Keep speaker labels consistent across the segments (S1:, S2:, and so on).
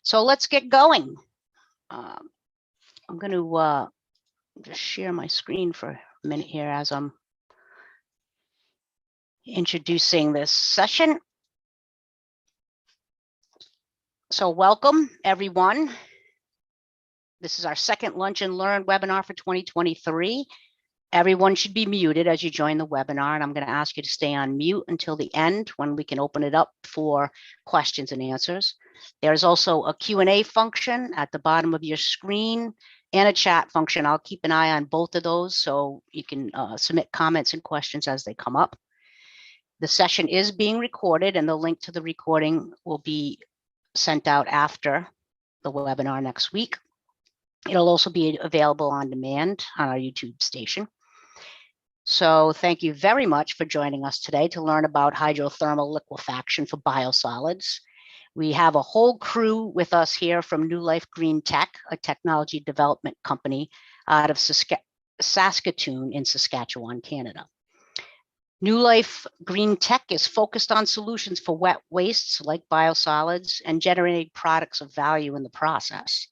S1: So let's get going. I'm going to just share my screen for a minute here as I'm introducing this session. So welcome, everyone. This is our second Lunch and Learn webinar for 2023. Everyone should be muted as you join the webinar, and I'm going to ask you to stay on mute until the end when we can open it up for questions and answers. There's also a Q&A function at the bottom of your screen and a chat function. I'll keep an eye on both of those so you can submit comments and questions as they come up. The session is being recorded, and the link to the recording will be sent out after the webinar next week. It'll also be available on demand on our YouTube station. So thank you very much for joining us today to learn about hydrothermal liquefaction for biosolids. We have a whole crew with us here from NULIFE GreenTech, a technology development company out of Saskatoon in Saskatchewan, Canada. NULIFE GreenTech is focused on solutions for wet wastes like biosolids and generating products of value in the process.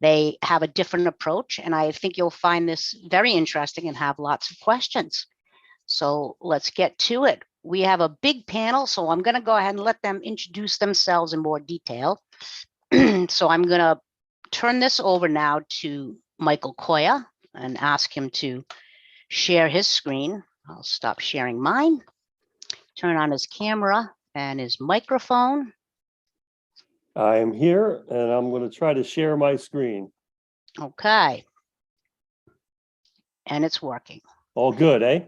S1: They have a different approach, and I think you'll find this very interesting and have lots of questions. So let's get to it. We have a big panel, so I'm going to go ahead and let them introduce themselves in more detail. So I'm going to turn this over now to Michael Koya and ask him to share his screen. I'll stop sharing mine, turn on his camera and his microphone.
S2: I am here, and I'm going to try to share my screen.
S1: Okay. And it's working.
S2: All good, eh?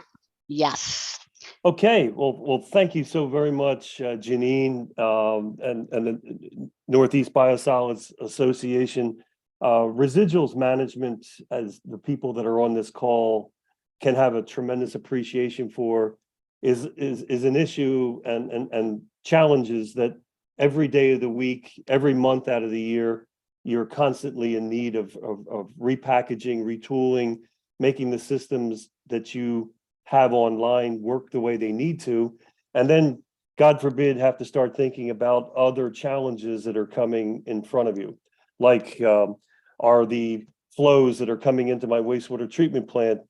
S1: Yes.
S2: Okay. Well, thank you so very much, Janine, and the Northeast Biosolids Association. Residuals management, as the people that are on this call can have a tremendous appreciation for, is an issue and challenges that every day of the week, every month out of the year, you're constantly in need of repackaging, retooling, making the systems that you have online work the way they need to. And then, God forbid, have to start thinking about other challenges that are coming in front of you. Like, are the flows that are coming into my wastewater treatment plant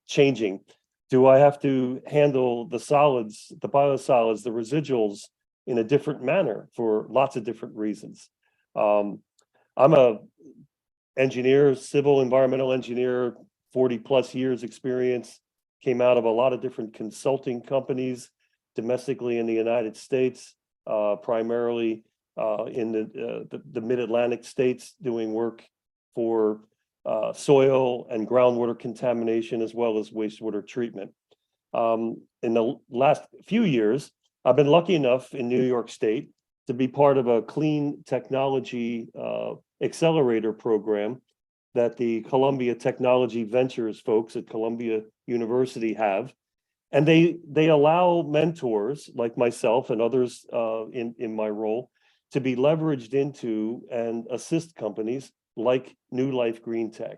S2: changing? Do I have to handle the solids, the biosolids, the residuals in a different manner for lots of different reasons? I'm a engineer, civil environmental engineer, 40 plus years experience, came out of a lot of different consulting companies domestically in the United States, primarily in the mid-Atlantic states, doing work for soil and groundwater contamination as well as wastewater treatment. In the last few years, I've been lucky enough in New York State to be part of a clean technology accelerator program that the Columbia Technology Ventures folks at Columbia University have. And they allow mentors like myself and others in my role to be leveraged into and assist companies like NULIFE GreenTech.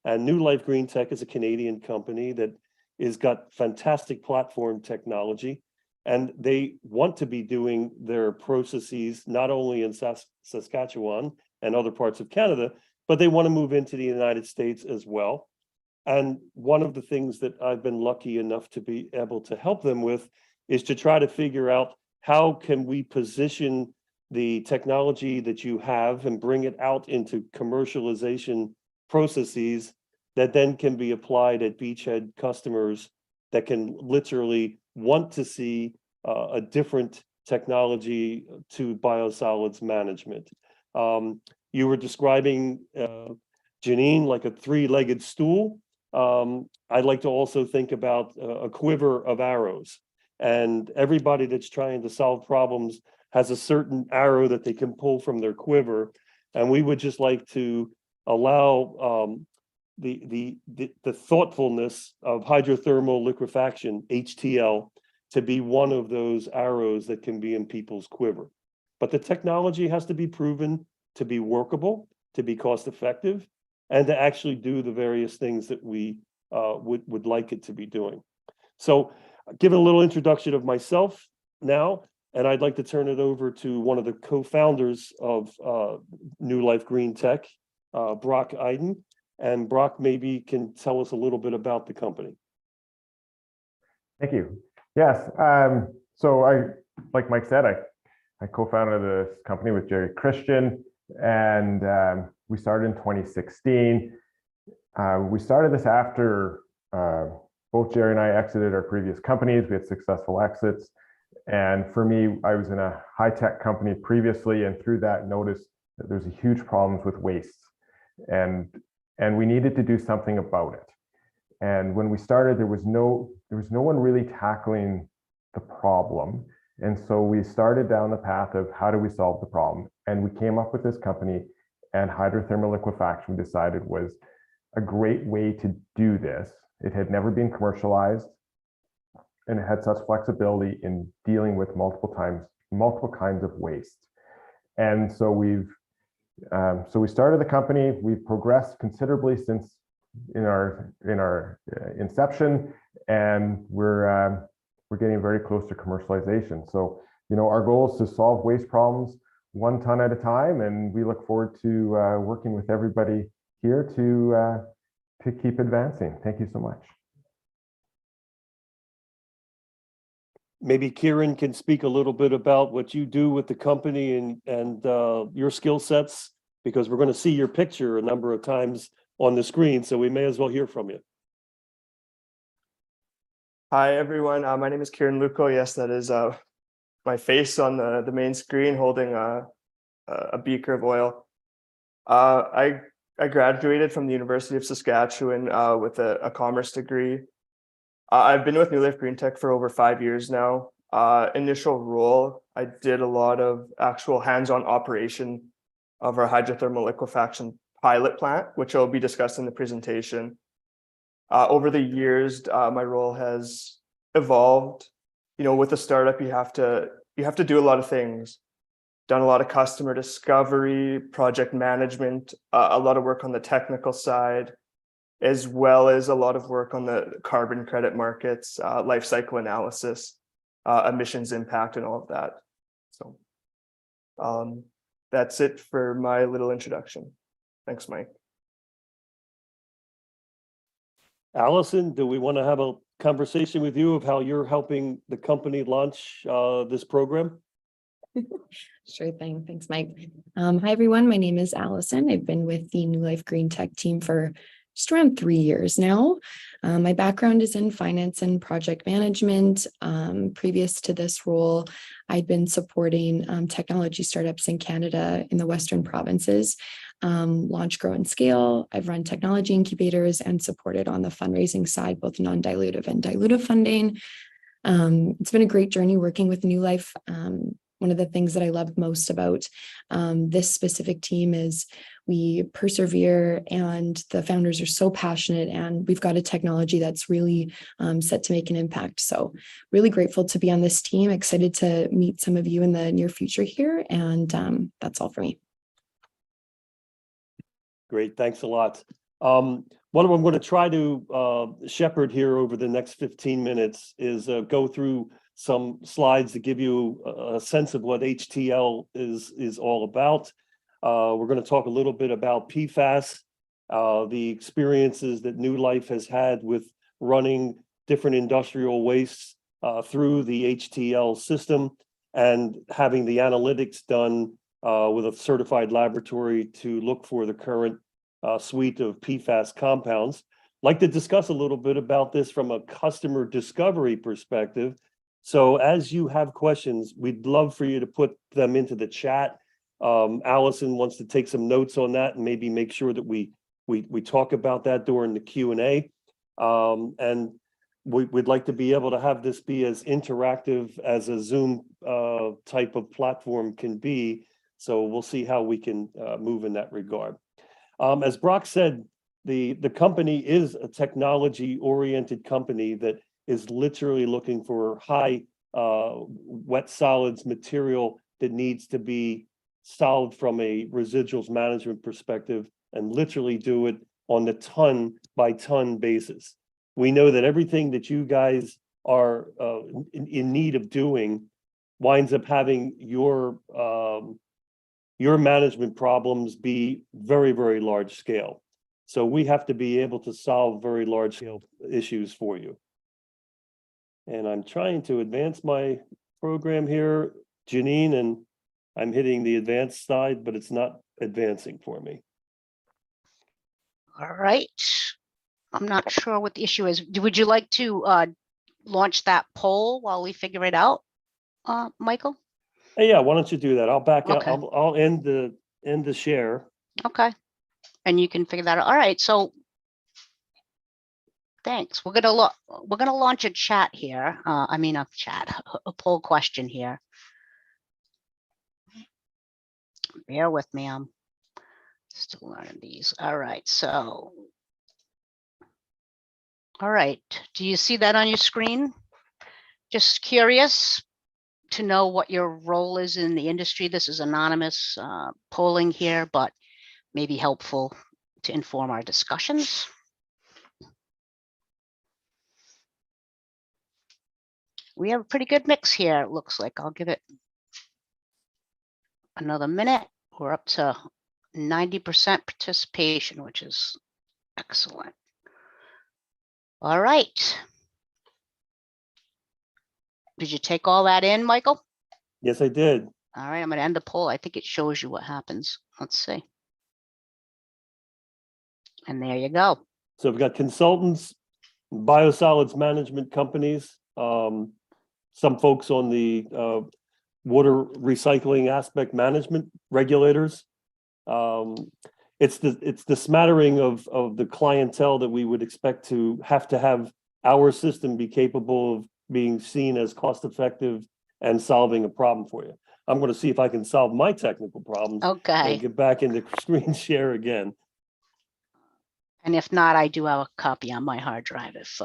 S2: And NULIFE GreenTech is a Canadian company that has got fantastic platform technology. And they want to be doing their processes not only in Saskatchewan and other parts of Canada, but they want to move into the United States as well. And one of the things that I've been lucky enough to be able to help them with is to try to figure out how can we position the technology that you have and bring it out into commercialization processes that then can be applied at beachhead customers that can literally want to see a different technology to biosolids management. You were describing, Janine, like a three-legged stool. I'd like to also think about a quiver of arrows. And everybody that's trying to solve problems has a certain arrow that they can pull from their quiver. And we would just like to allow the thoughtfulness of hydrothermal liquefaction, HTL, to be one of those arrows that can be in people's quiver. But the technology has to be proven to be workable, to be cost effective, and to actually do the various things that we would like it to be doing. So give a little introduction of myself now. And I'd like to turn it over to one of the co-founders of NULIFE GreenTech, Brock Iden. And Brock maybe can tell us a little bit about the company.
S3: Thank you. Yes. So like Mike said, I co-founded this company with Jerry Christian, and we started in 2016. We started this after both Jerry and I exited our previous companies. We had successful exits. And for me, I was in a high-tech company previously, and through that noticed that there's a huge problems with waste. And we needed to do something about it. And when we started, there was no one really tackling the problem. And so we started down the path of how do we solve the problem? And we came up with this company, and hydrothermal liquefaction decided was a great way to do this. It had never been commercialized, and it had such flexibility in dealing with multiple kinds of waste. And so we started the company. We've progressed considerably since in our inception, and we're getting very close to commercialization. So, our goal is to solve waste problems 1 ton at a time, and we look forward to working with everybody here to keep advancing. Thank you so much.
S2: Maybe Kieran can speak a little bit about what you do with the company and your skill sets, because we're going to see your picture a number of times on the screen, so we may as well hear from you.
S4: Hi, everyone. My name is Kieran Luco. Yes, that is my face on the main screen holding a beaker of oil. I graduated from the University of Saskatchewan with a commerce degree. I've been with NULIFE GreenTech for over 5 years now. Initial role, I did a lot of actual hands-on operation of our hydrothermal liquefaction pilot plant, which will be discussed in the presentation. Over the years, my role has evolved. With a startup, you have to do a lot of things. Done a lot of customer discovery, project management, a lot of work on the technical side, as well as a lot of work on the carbon credit markets, life cycle analysis, emissions impact, and all of that. So that's it for my little introduction. Thanks, Mike.
S2: Allison, do we want to have a conversation with you of how you're helping the company launch this program?
S5: Sure thing. Thanks, Mike. Hi, everyone. My name is Allison. I've been with the NULIFE GreenTech team for just around 3 years now. My background is in finance and project management. Previous to this role, I'd been supporting technology startups in Canada in the Western provinces, launch, grow, and scale. I've run technology incubators and supported on the fundraising side, both non-dilutive and dilutive funding. It's been a great journey working with NULIFE. One of the things that I love most about this specific team is we persevere, and the founders are so passionate, and we've got a technology that's really set to make an impact. So really grateful to be on this team, excited to meet some of you in the near future here. And that's all for me.
S2: Great, thanks a lot. What I'm going to try to shepherd here over the next 15 minutes is go through some slides to give you a sense of what HTL is all about. We're going to talk a little bit about PFAS, the experiences that NULIFE has had with running different industrial wastes through the HTL system, and having the analytics done with a certified laboratory to look for the current suite of PFAS compounds. I'd like to discuss a little bit about this from a customer discovery perspective. So as you have questions, we'd love for you to put them into the chat. Allison wants to take some notes on that and maybe make sure that we talk about that during the Q&A. And we'd like to be able to have this be as interactive as a Zoom type of platform can be. So we'll see how we can move in that regard. As Brock said, the company is a technology-oriented company that is literally looking for high wet solids material that needs to be solved from a residuals management perspective, and literally do it on the ton by ton basis. We know that everything that you guys are in need of doing winds up having your management problems be very, very large scale. So we have to be able to solve very large scale issues for you. And I'm trying to advance my program here, Janine, and I'm hitting the advanced side, but it's not advancing for me.
S1: All right. I'm not sure what the issue is. Would you like to launch that poll while we figure it out, Michael?
S2: Hey, yeah, why don't you do that? I'll back out.
S1: Okay.
S2: I'll end the share.
S1: Okay. And you can figure that out. All right. So thanks. We're gonna launch a chat here. I mean a chat, a poll question here. Bear with me. I'm still learning these. All right. So, all right. Do you see that on your screen? Just curious to know what your role is in the industry. This is anonymous polling here, but may be helpful to inform our discussions. We have a pretty good mix here, it looks like. I'll give it another minute. We're up to 90% participation, which is excellent. All right. Did you take all that in, Michael?
S2: Yes, I did.
S1: All right, I'm going to end the poll. I think it shows you what happens. Let's see. And there you go.
S2: So we've got consultants, biosolids management companies, some folks on the water recycling aspect management regulators. It's the smattering of the clientele that we would expect to have our system be capable of being seen as cost effective and solving a problem for you. I'm going to see if I can solve my technical problems.
S1: Okay.
S2: And get back into screen share again.
S1: And if not, I do have a copy on my hard drive if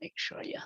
S1: make sure you.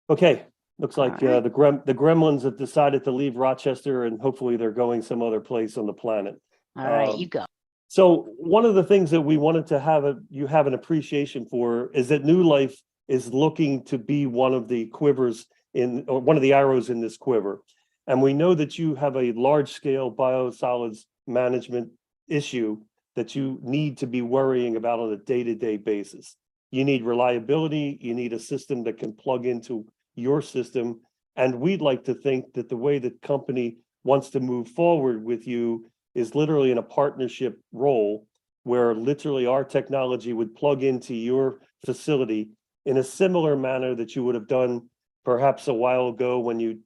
S2: Okay, looks like
S1: All right.
S2: the gremlins have decided to leave Rochester, and hopefully they're going some other place on the planet.
S1: All right, you go.
S2: So one of the things that we wanted to have you have an appreciation for is that NULIFE is looking to be one of the quivers or one of the arrows in this quiver. And we know that you have a large scale biosolids management issue that you need to be worrying about on a day-to-day basis. You need reliability, you need a system that can plug into your system. And we'd like to think that the way the company wants to move forward with you is literally in a partnership role where literally our technology would plug into your facility in a similar manner that you would have done perhaps a while ago when you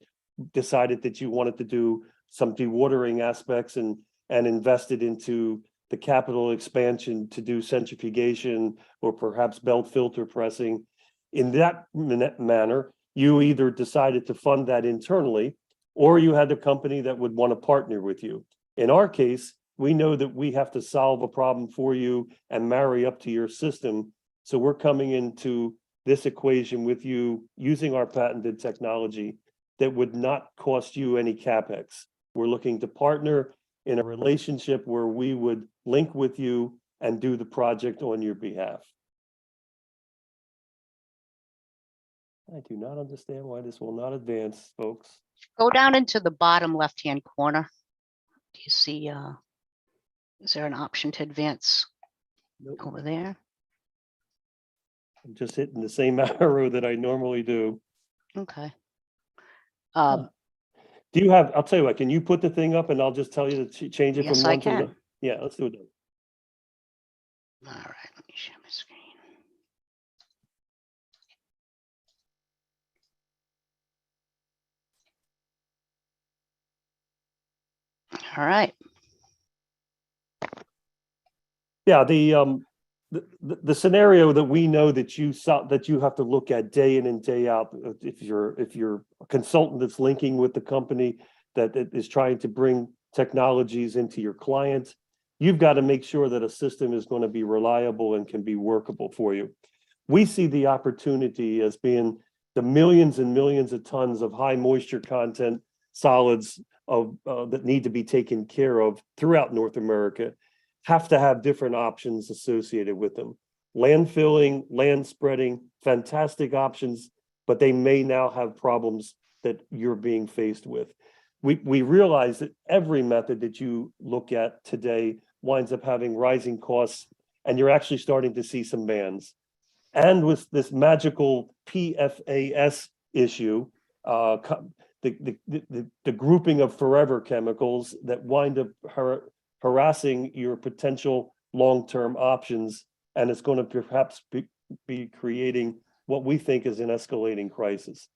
S2: decided that you wanted to do some dewatering aspects and invested into the capital expansion to do centrifugation or perhaps belt filter pressing. In that manner, you either decided to fund that internally or you had a company that would want to partner with you. In our case, we know that we have to solve a problem for you and marry up to your system. So we're coming into this equation with you using our patented technology that would not cost you any CapEx. We're looking to partner in a relationship where we would link with you and do the project on your behalf. I do not understand why this will not advance, folks.
S1: Go down into the bottom left-hand corner. Do you see, is there an option to advance over there?
S2: I'm just hitting the same arrow that I normally do.
S1: Okay.
S2: Do you have, I'll tell you what, can you put the thing up and I'll just tell you to change it
S1: Yes,
S2: from
S1: I
S2: one to the,
S1: can.
S2: yeah, let's do it.
S1: All right, let me share my screen. All right.
S2: Yeah, the scenario that we know that you saw that you have to look at day in and day out, if you're a consultant that's linking with the company that is trying to bring technologies into your client, you've got to make sure that a system is going to be reliable and can be workable for you. We see the opportunity as being the millions and millions of tons of high moisture content solids of that need to be taken care of throughout North America. have to have different options associated with them. Landfilling, land spreading, fantastic options, but they may now have problems that you're being faced with. We realize that every method that you look at today winds up having rising costs, and you're actually starting to see some bans. And with this magical PFAS issue, the grouping of forever chemicals that wind up harassing your potential long-term options, and it's going to perhaps be creating what we think is an escalating crisis.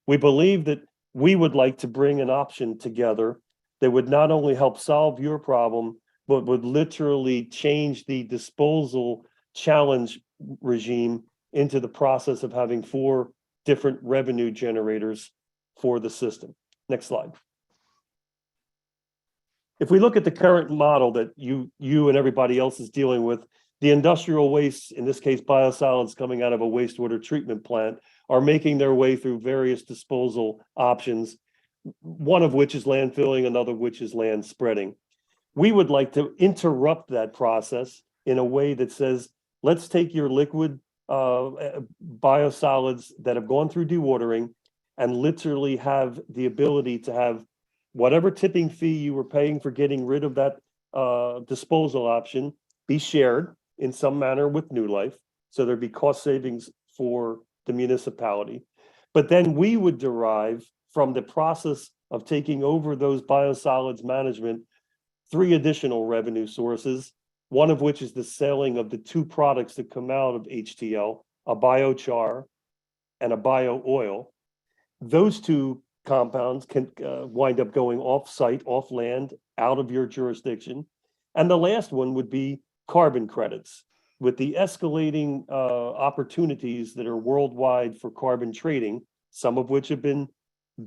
S2: We believe that we would like to bring an option together that would not only help solve your problem, but would literally change the disposal challenge regime into the process of having 4 different revenue generators for the system. Next slide. If we look at the current model that you and everybody else is dealing with, the industrial waste, in this case, biosolids coming out of a wastewater treatment plant, are making their way through various disposal options, one of which is landfilling, another of which is land spreading. We would like to interrupt that process in a way that says, let's take your liquid biosolids that have gone through dewatering and literally have the ability to have whatever tipping fee you were paying for getting rid of that disposal option be shared in some manner with NULIFE. So there'd be cost savings for the municipality. But then we would derive from the process of taking over those biosolids management 3 additional revenue sources, one of which is the selling of the 2 products that come out of HTL, a biochar and a bio oil. Those 2 compounds can wind up going off-site, off-land, out of your jurisdiction. And the last one would be carbon credits. With the escalating opportunities that are worldwide for carbon trading, some of which have been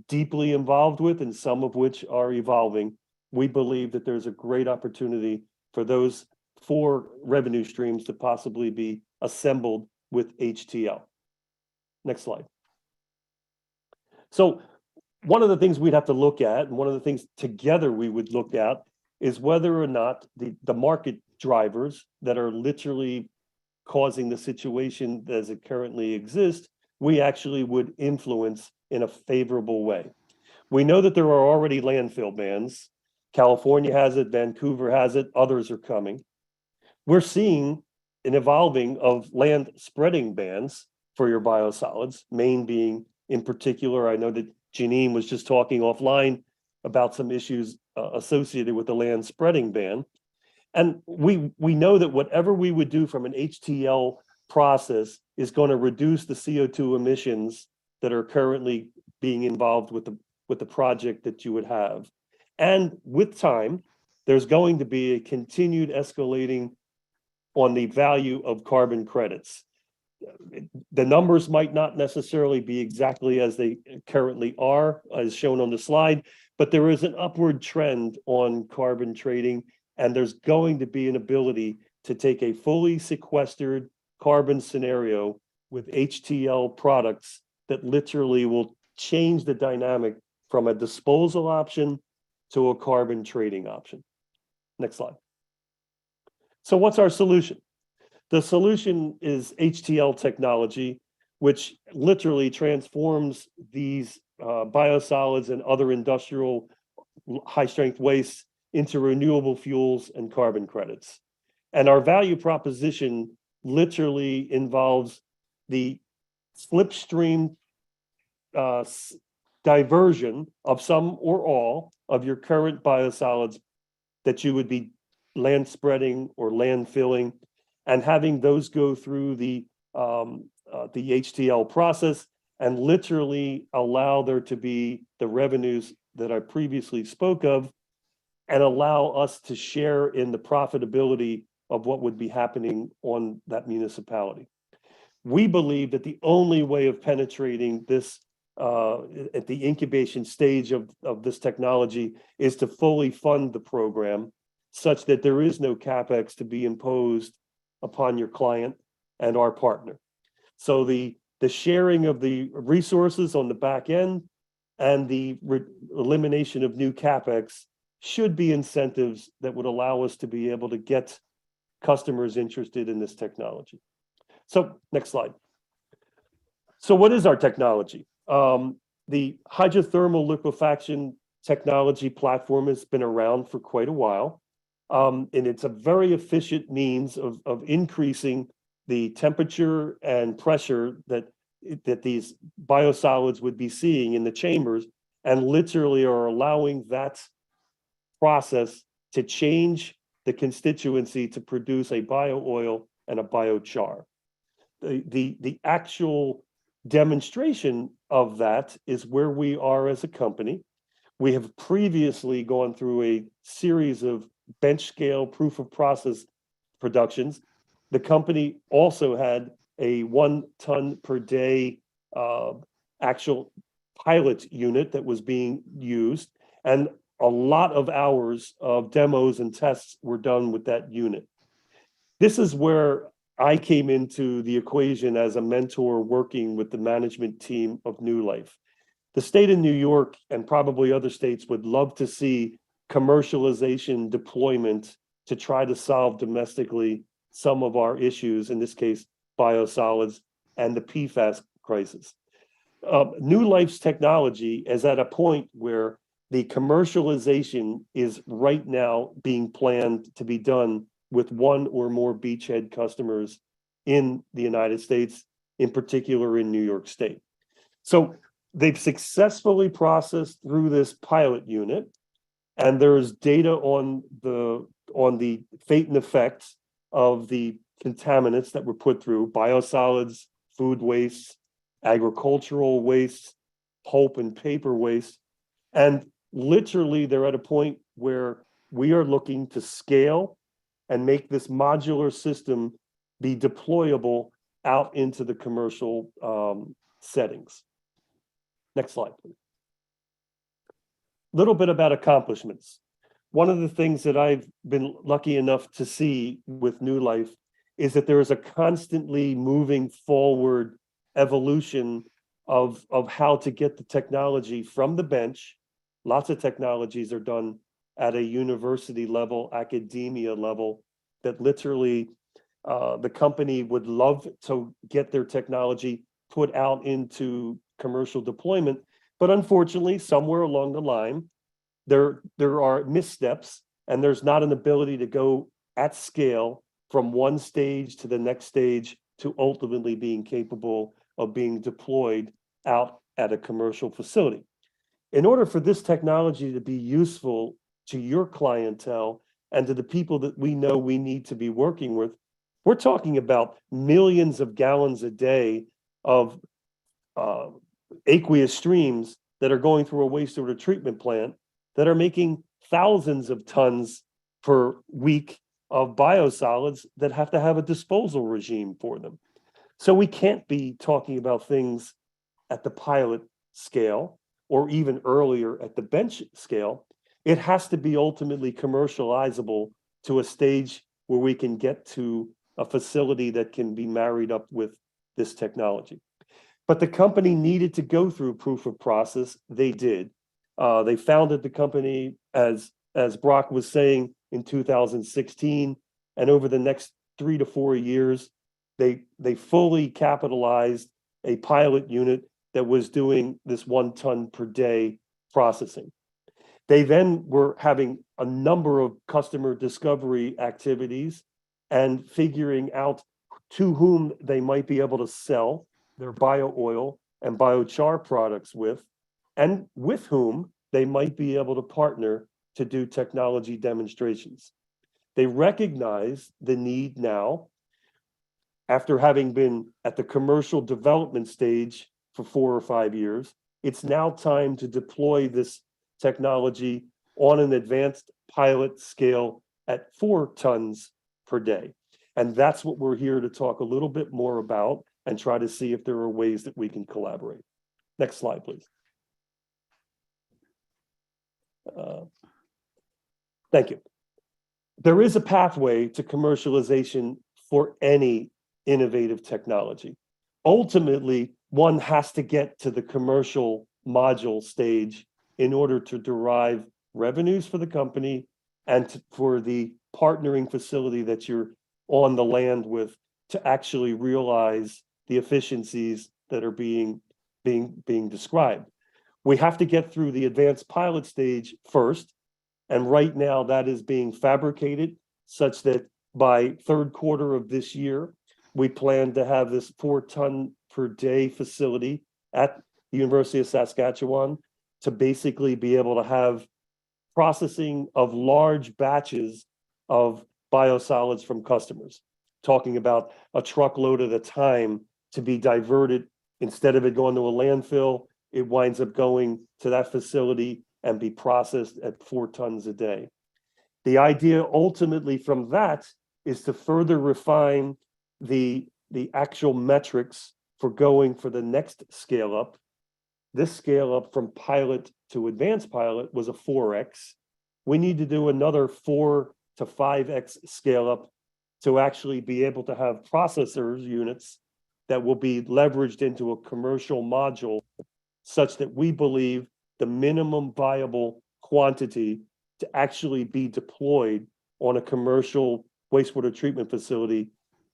S2: deeply involved with and some of which are evolving, we believe that there's a great opportunity for those 4 revenue streams to possibly be assembled with HTL. Next slide. So one of the things we'd have to look at, and one of the things together we would look at, is whether or not the market drivers that are literally causing the situation as it currently exists, we actually would influence in a favorable way. We know that there are already landfill bans. California has it, Vancouver has it, others are coming. We're seeing an evolving of land spreading bans for your biosolids, Maine being in particular. I know that Janine was just talking offline about some issues associated with the land spreading ban. And we know that whatever we would do from an HTL process is going to reduce the CO2 emissions that are currently being involved with the project that you would have. And with time, there's going to be a continued escalating on the value of carbon credits. The numbers might not necessarily be exactly as they currently are, as shown on the slide, but there is an upward trend on carbon trading, and there's going to be an ability to take a fully sequestered carbon scenario with HTL products that literally will change the dynamic from a disposal option to a carbon trading option. Next slide. So what's our solution? The solution is HTL technology, which literally transforms these biosolids and other industrial high-strength wastes into renewable fuels and carbon credits. And our value proposition literally involves the slipstream diversion of some or all of your current biosolids that you would be land spreading or land filling, and having those go through the HTL process and literally allow there to be the revenues that I previously spoke of, and allow us to share in the profitability of what would be happening on that municipality. We believe that the only way of penetrating this at the incubation stage of this technology is to fully fund the program such that there is no CapEx to be imposed upon your client and our partner. So the sharing of the resources on the back end and the elimination of new CapEx should be incentives that would allow us to be able to get customers interested in this technology. So next slide. So what is our technology? The hydrothermal liquefaction technology platform has been around for quite a while. And it's a very efficient means of increasing the temperature and pressure that these biosolids would be seeing in the chambers, and literally are allowing that process to change the constituency to produce a bio oil and a biochar. The actual demonstration of that is where we are as a company. We have previously gone through a series of bench scale proof of process productions. The company also had a 1 ton per day actual pilot unit that was being used, and a lot of hours of demos and tests were done with that unit. This is where I came into the equation as a mentor working with the management team of NULIFE. The state of New York and probably other states would love to see commercialization deployment to try to solve domestically some of our issues, in this case, biosolids and the PFAS crisis. NULIFE's technology is at a point where the commercialization is right now being planned to be done with 1 or more beachhead customers in the United States, in particular in New York State. So they've successfully processed through this pilot unit, and there's data on the fate and effects of the contaminants that were put through: biosolids, food waste, agricultural waste, pulp and paper waste. And literally they're at a point where we are looking to scale and make this modular system be deployable out into the commercial settings. Next slide, please. Little bit about accomplishments. One of the things that I've been lucky enough to see with NULIFE is that there is a constantly moving forward evolution of how to get the technology from the bench. Lots of technologies are done at a university level, academia level, that literally the company would love to get their technology put out into commercial deployment. But unfortunately, somewhere along the line, there are missteps, and there's not an ability to go at scale from one stage to the next stage to ultimately being capable of being deployed out at a commercial facility. In order for this technology to be useful to your clientele and to the people that we know we need to be working with, we're talking about millions of gallons a day of aqueous streams that are going through a wastewater treatment plant that are making thousands of tons per week of biosolids that have to have a disposal regime for them. So we can't be talking about things at the pilot scale or even earlier at the bench scale. It has to be ultimately commercializable to a stage where we can get to a facility that can be married up with this technology. But the company needed to go through proof of process. They did. They founded the company, as Brock was saying, in 2016, and over the next 3 to 4 years, they fully capitalized a pilot unit that was doing this 1 ton per day processing. They then were having a number of customer discovery activities and figuring out to whom they might be able to sell their bio oil and biochar products with, and with whom they might be able to partner to do technology demonstrations. They recognize the need now, after having been at the commercial development stage for 4 or 5 years. It's now time to deploy this technology on an advanced pilot scale at 4 tons per day. And that's what we're here to talk a little bit more about and try to see if there are ways that we can collaborate. Next slide, please. Thank you. There is a pathway to commercialization for any innovative technology. Ultimately, one has to get to the commercial module stage in order to derive revenues for the company and for the partnering facility that you're on the land with to actually realize the efficiencies that are being described. We have to get through the advanced pilot stage first. And right now that is being fabricated such that by third quarter of this year, we plan to have this 4-ton per day facility at the University of Saskatchewan to basically be able to have processing of large batches of biosolids from customers, talking about a truckload at a time to be diverted. Instead of it going to a landfill, it winds up going to that facility and be processed at 4 tons a day. The idea ultimately from that is to further refine the actual metrics for going for the next scale up. This scale up from pilot to advanced pilot was a 4x. We need to do another 4 to 5x scale up to actually be able to have processors units that will be leveraged into a commercial module such that we believe the minimum viable quantity to actually be deployed on a commercial wastewater treatment facility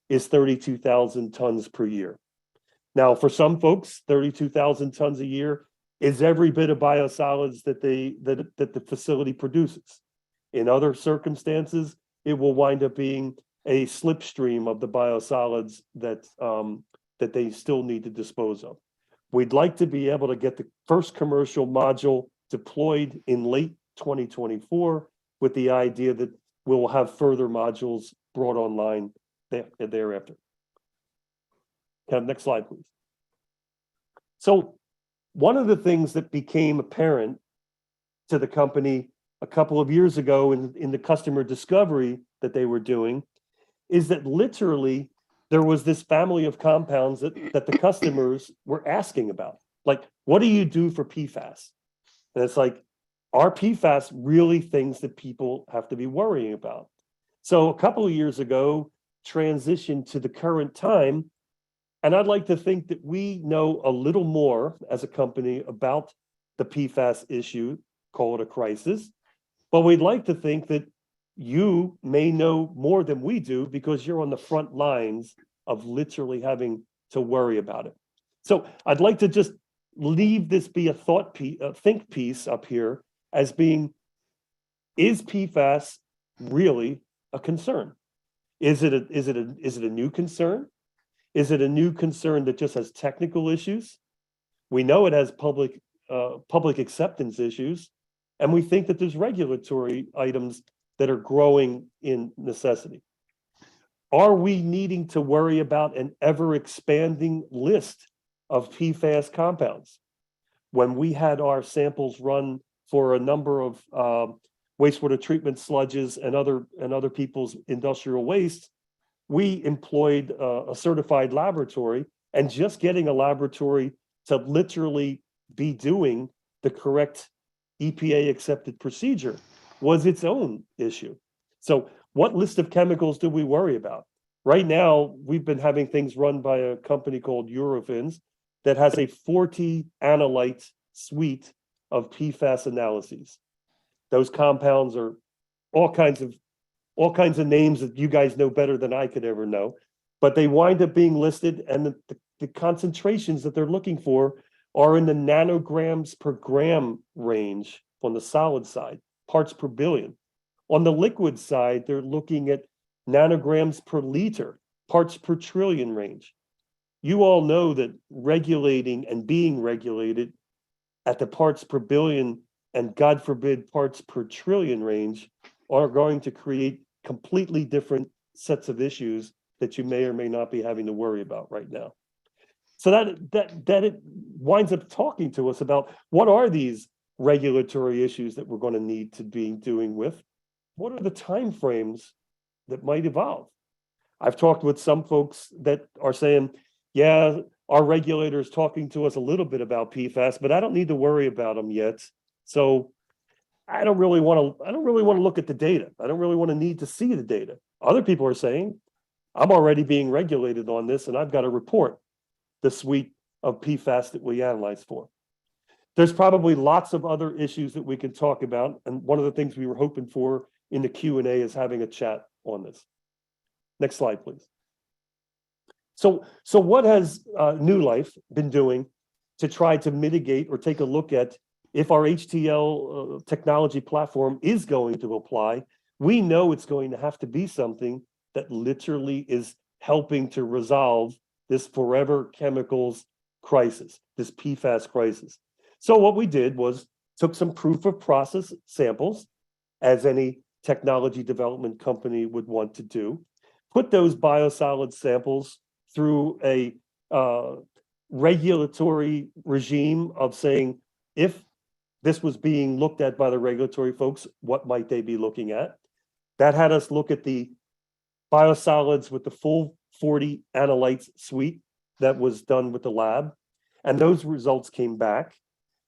S2: is 32,000 tons per year. Now, for some folks, 32,000 tons a year is every bit of biosolids that the facility produces. In other circumstances, it will wind up being a slipstream of the biosolids that they still need to dispose of. We'd like to be able to get the first commercial module deployed in late 2024 with the idea that we'll have further modules brought online thereafter. Next slide, please. So one of the things that became apparent to the company a couple of years ago in the customer discovery that they were doing is that literally there was this family of compounds that the customers were asking about. Like, what do you do for PFAS? And it's like, are PFAS really things that people have to be worrying about? So a couple of years ago, transitioned to the current time, and I'd like to think that we know a little more as a company about the PFAS issue, call it a crisis, but we'd like to think that you may know more than we do because you're on the front lines of literally having to worry about it. So I'd like to just leave this be a thought piece, a think piece up here as being, is PFAS really a concern? Is it a new concern? Is it a new concern that just has technical issues? We know it has public acceptance issues, and we think that there's regulatory items that are growing in necessity. Are we needing to worry about an ever-expanding list of PFAS compounds? When we had our samples run for a number of wastewater treatment sludges and other people's industrial waste, we employed a certified laboratory, and just getting a laboratory to literally be doing the correct EPA accepted procedure was its own issue. So what list of chemicals do we worry about? Right now, we've been having things run by a company called Eurofins that has a 40 analyte suite of PFAS analyses. Those compounds are all kinds of names that you guys know better than I could ever know, but they wind up being listed, and the concentrations that they're looking for are in the nanograms per gram range on the solid side, parts per billion. On the liquid side, they're looking at nanograms per liter, parts per trillion range. You all know that regulating and being regulated at the parts per billion and, God forbid, parts per trillion range are going to create completely different sets of issues that you may or may not be having to worry about right now. So that it winds up talking to us about what are these regulatory issues that we're going to need to be doing with? What are the timeframes that might evolve? I've talked with some folks that are saying, yeah, our regulator is talking to us a little bit about PFAS, but I don't need to worry about them yet. So I don't really want to look at the data. I don't really want to need to see the data. Other people are saying, I'm already being regulated on this, and I've got to report the suite of PFAS that we analyze for. There's probably lots of other issues that we can talk about. And one of the things we were hoping for in the Q&A is having a chat on this. Next slide, please. So what has NULIFE been doing to try to mitigate or take a look at if our HTL technology platform is going to apply? We know it's going to have to be something that literally is helping to resolve this forever chemicals crisis, this PFAS crisis. So what we did was took some proof of process samples, as any technology development company would want to do, put those biosolids samples through a regulatory regime of saying, if this was being looked at by the regulatory folks, what might they be looking at? That had us look at the biosolids with the full 40 analytes suite that was done with the lab. And those results came back.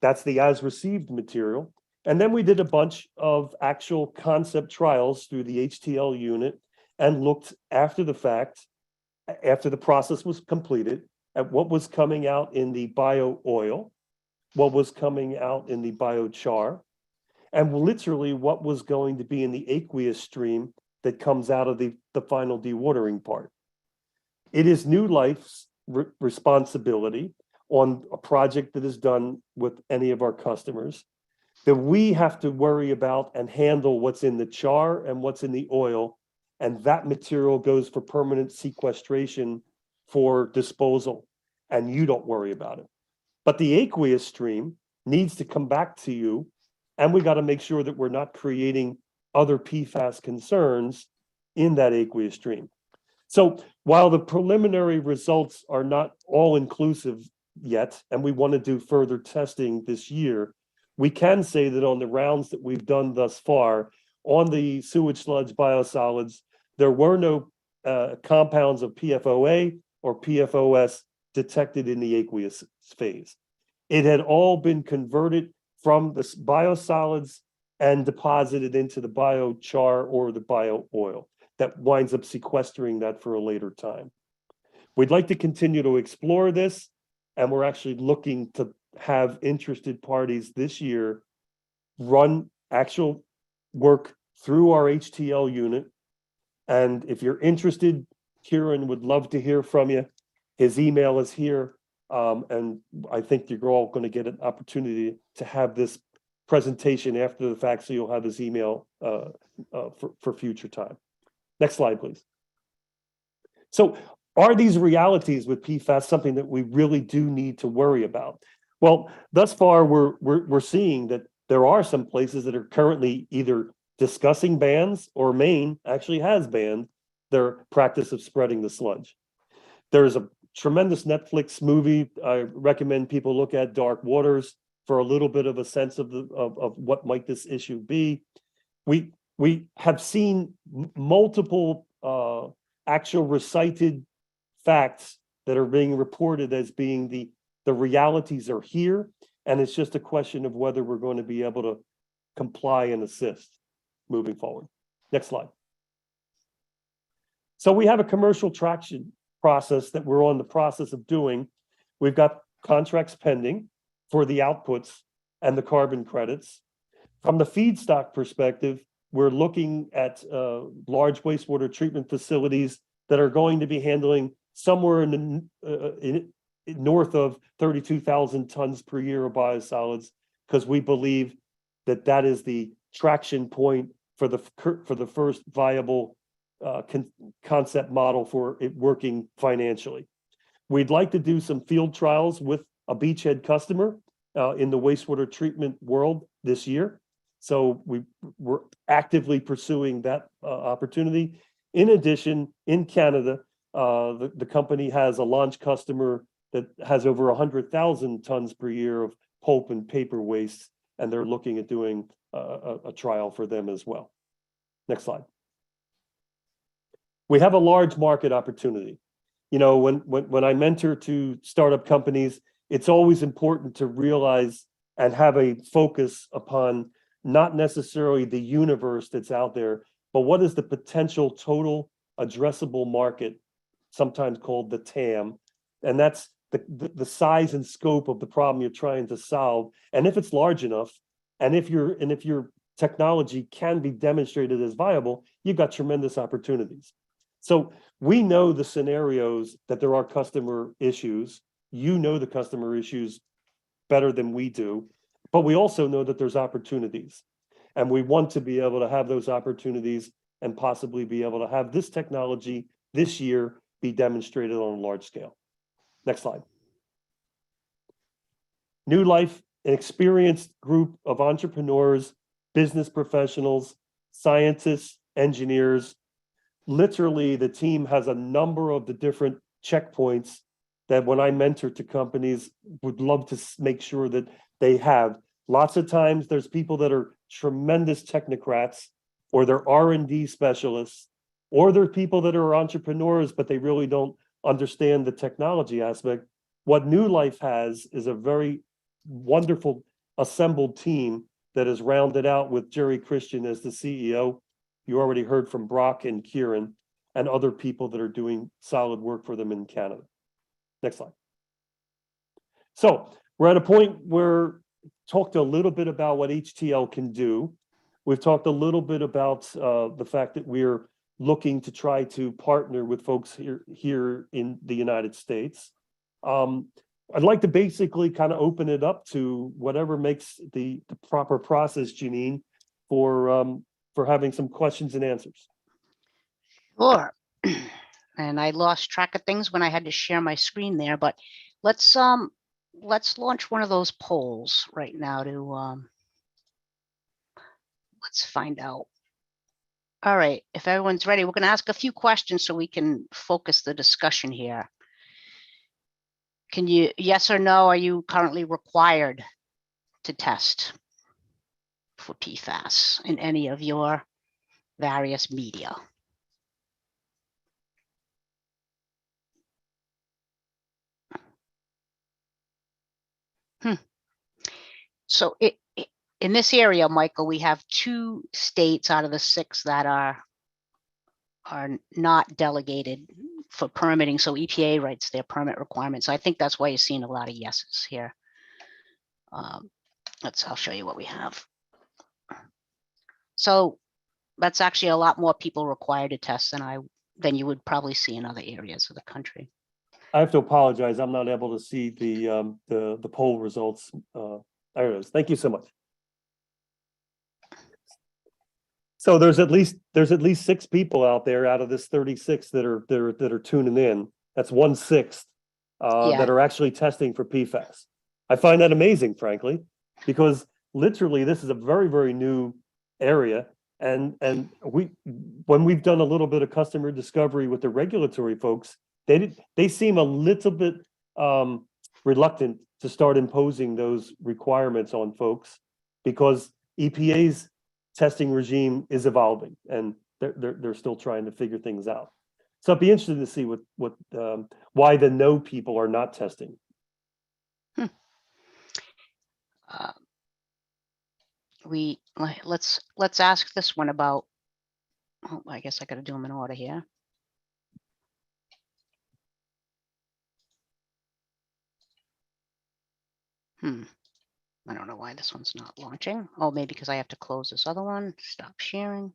S2: That's the as received material. And then we did a bunch of actual concept trials through the HTL unit and looked after the fact, after the process was completed, at what was coming out in the bio oil, what was coming out in the biochar, and literally what was going to be in the aqueous stream that comes out of the final dewatering part. It is NULIFE's responsibility on a project that is done with any of our customers that we have to worry about and handle what's in the char and what's in the oil, and that material goes for permanent sequestration for disposal, and you don't worry about it. But the aqueous stream needs to come back to you, and we got to make sure that we're not creating other PFAS concerns in that aqueous stream. So while the preliminary results are not all inclusive yet, and we want to do further testing this year, we can say that on the rounds that we've done thus far on the sewage sludge biosolids, there were no compounds of PFOA or PFOS detected in the aqueous phase. It had all been converted from the biosolids and deposited into the biochar or the bio oil that winds up sequestering that for a later time. We'd like to continue to explore this, and we're actually looking to have interested parties this year run actual work through our HTL unit. And if you're interested, Kieran would love to hear from you. His email is here. And I think you're all going to get an opportunity to have this presentation after the fact, so you'll have his email for future time. Next slide, please. So are these realities with PFAS something that we really do need to worry about? Well, thus far, we're seeing that there are some places that are currently either discussing bans, or Maine actually has banned their practice of spreading the sludge. There's a tremendous Netflix movie I recommend people look at, Dark Waters, for a little bit of a sense of what might this issue be. We have seen multiple actual recited facts that are being reported as being the realities are here, and it's just a question of whether we're going to be able to comply and assist moving forward. Next slide. So we have a commercial traction process that we're on the process of doing. We've got contracts pending for the outputs and the carbon credits. From the feedstock perspective, we're looking at large wastewater treatment facilities that are going to be handling somewhere in the north of 32,000 tons per year of biosolids, because we believe that that is the traction point for the first viable concept model for it working financially. We'd like to do some field trials with a beachhead customer in the wastewater treatment world this year. So we're actively pursuing that opportunity. In addition, in Canada, the company has a launch customer that has over 100,000 tons per year of pulp and paper waste, and they're looking at doing a trial for them as well. Next slide. We have a large market opportunity. You know, when I mentor to startup companies, it's always important to realize and have a focus upon not necessarily the universe that's out there, but what is the potential total addressable market, sometimes called the TAM. And that's the size and scope of the problem you're trying to solve, and if it's large enough, and if your technology can be demonstrated as viable, you've got tremendous opportunities. So we know the scenarios that there are customer issues. You know the customer issues better than we do, but we also know that there's opportunities. And we want to be able to have those opportunities and possibly be able to have this technology this year be demonstrated on a large scale. Next slide. NULIFE, an experienced group of entrepreneurs, business professionals, scientists, engineers. Literally, the team has a number of the different checkpoints that when I mentor to companies, would love to make sure that they have. Lots of times there's people that are tremendous technocrats, or they're R&D specialists, or they're people that are entrepreneurs, but they really don't understand the technology aspect. What NULIFE has is a very wonderful assembled team that is rounded out with Jerry Christian as the CEO. You already heard from Brock and Kieran and other people that are doing solid work for them in Canada. Next slide. So we're at a point where talked a little bit about what HTL can do. We've talked a little bit about the fact that we're looking to try to partner with folks here in the United States. I'd like to basically kind of open it up to whatever makes the proper process, Janine, for having some questions and answers.
S1: Sure. And I lost track of things when I had to share my screen there, but let's launch one of those polls right now to let's find out. All right, if everyone's ready, we're going to ask a few questions so we can focus the discussion here. Can you, yes or no, are you currently required to test for PFAS in any of your various media? So in this area, Michael, we have 2 states out of the 6 that are not delegated for permitting. So EPA writes their permit requirements. So I think that's why you're seeing a lot of yeses here. I'll show you what we have. So that's actually a lot more people required to test than you would probably see in other areas of the country.
S2: I have to apologize. I'm not able to see the poll results. There it is. Thank you so much. So there's at least 6 people out there out of this 36 that are tuning in. That's 1/6 that are actually testing for PFAS. I find that amazing, frankly, because literally this is a very, very new area. And when we've done a little bit of customer discovery with the regulatory folks, they seem a little bit reluctant to start imposing those requirements on folks because EPA's testing regime is evolving and they're still trying to figure things out. So I'd be interested to see why the no people are not testing.
S1: Let's ask this one about. Oh, I guess I got to do them in order here. I don't know why this one's not launching. Oh, maybe because I have to close this other one. Stop sharing.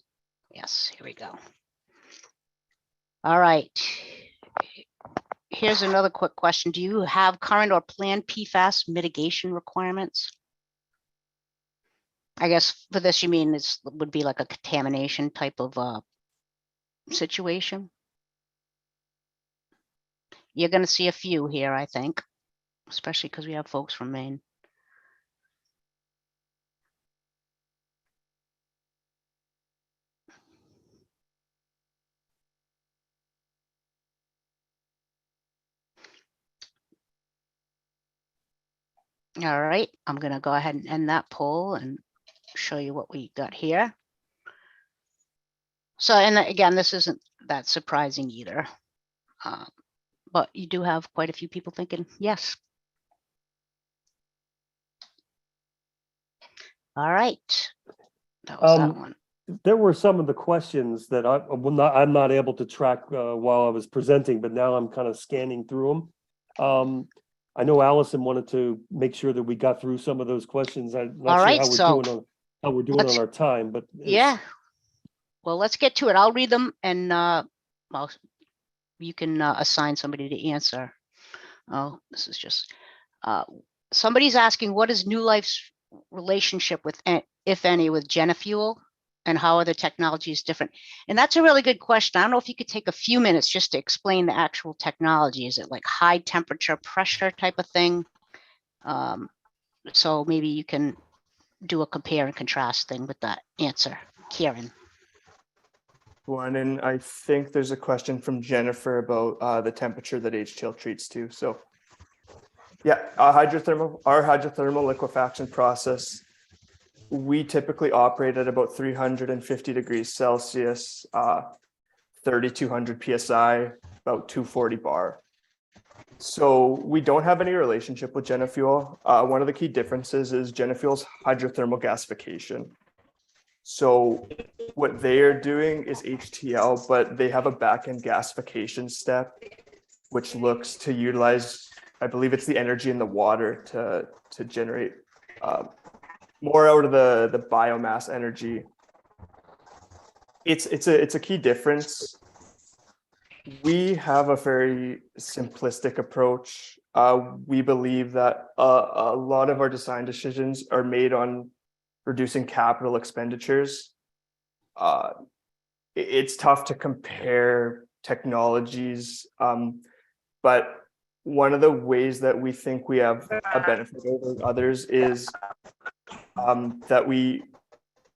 S1: Yes, here we go. All right. Here's another quick question. Do you have current or planned PFAS mitigation requirements? I guess for this, you mean this would be like a contamination type of situation? You're going to see a few here, I think, especially because we have folks from Maine. All right, I'm going to go ahead and end that poll and show you what we got here. So, and again, this isn't that surprising either, but you do have quite a few people thinking yes. All right, that was that one.
S2: There were some of the questions that I'm not able to track while I was presenting, but now I'm kind of scanning through them. I know Allison wanted to make sure that we got through some of those questions. I'm
S1: All
S2: not sure
S1: right,
S2: how we're
S1: so
S2: doing on how we're doing
S1: let's-
S2: on our time, but
S1: Yeah. Well, let's get to it. I'll read them and well, you can assign somebody to answer. Oh, this is just somebody's asking, what is New Life's relationship with, if any, with Genefuel, and how are the technologies different? And that's a really good question. I don't know if you could take a few minutes just to explain the actual technology. Is it like high temperature pressure type of thing? So maybe you can do a compare and contrast thing with that answer, Kieran.
S4: One, and I think there's a question from Jennifer about the temperature that HTL treats to. So yeah, our hydrothermal liquefaction process, we typically operate at about 350 degrees Celsius, 3,200 PSI, about 240 bar. So we don't have any relationship with Genefuel. One of the key differences is Genefuel's hydrothermal gasification. So what they are doing is HTL, but they have a back-end gasification step, which looks to utilize, I believe it's the energy in the water to generate more out of the biomass energy. It's a key difference. We have a very simplistic approach. We believe that a lot of our design decisions are made on reducing capital expenditures. It's tough to compare technologies, but one of the ways that we think we have a benefit over others is that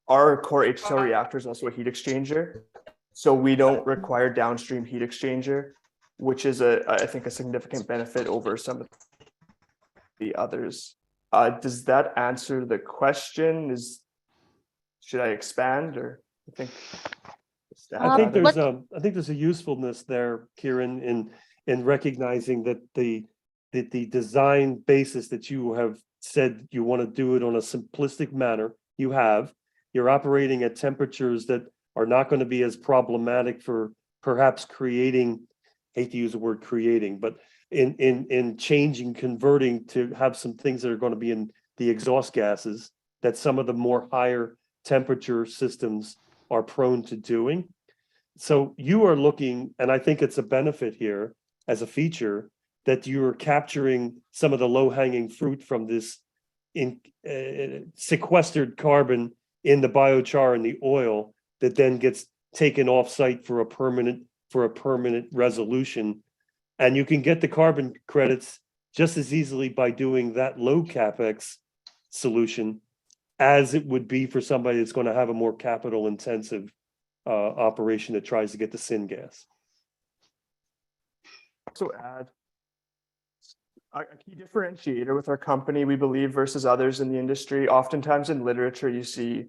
S4: our core HTL reactor is also a heat exchanger. So we don't require downstream heat exchanger, which is I think a significant benefit over some of the others. Does that answer the question? Should I expand, or I think?
S2: I think there's a usefulness there, Kieran, in recognizing that the design basis that you have said you want to do it on a simplistic manner. You're operating at temperatures that are not going to be as problematic for perhaps creating, hate to use the word creating, but in changing, converting to have some things that are going to be in the exhaust gases that some of the more higher temperature systems are prone to doing. So you are looking, and I think it's a benefit here as a feature, that you're capturing some of the low-hanging fruit from this sequestered carbon in the biochar and the oil that then gets taken off-site for a permanent resolution. And you can get the carbon credits just as easily by doing that low capex solution as it would be for somebody that's going to have a more capital intensive operation that tries to get the syngas.
S4: So add a key differentiator with our company, we believe, versus others in the industry. Oftentimes in literature, you see